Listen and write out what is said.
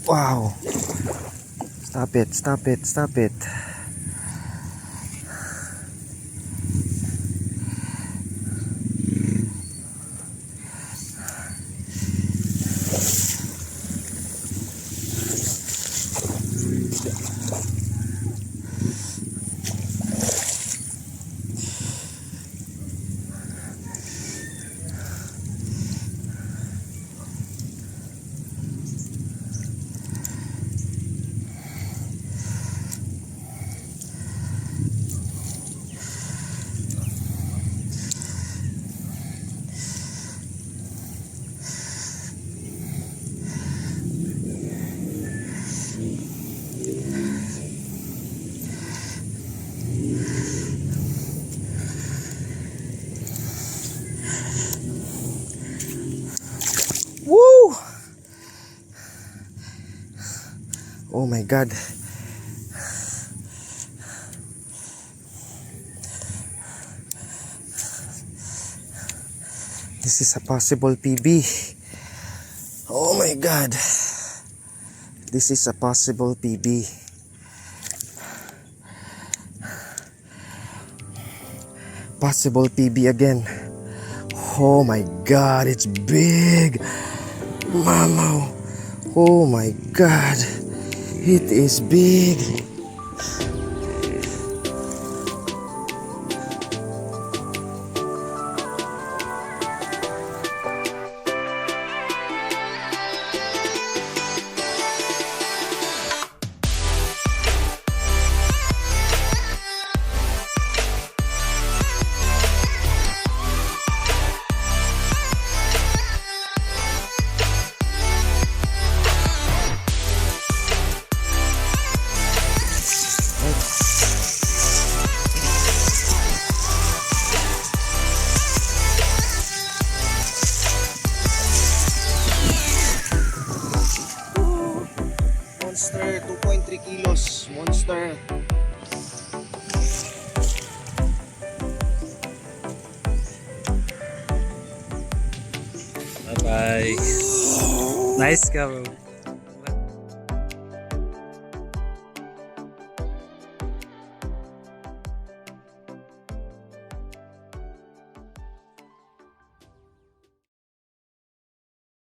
Wow. Stop it, stop it, stop it. Woo! Oh my God. This is a possible PB. Oh my God. This is a possible PB. Possible PB again. Oh my God, it's big. Mama. Oh my God. It is big. Monster, 2.3 kilos. Monster. Bye bye. Nice ka bro.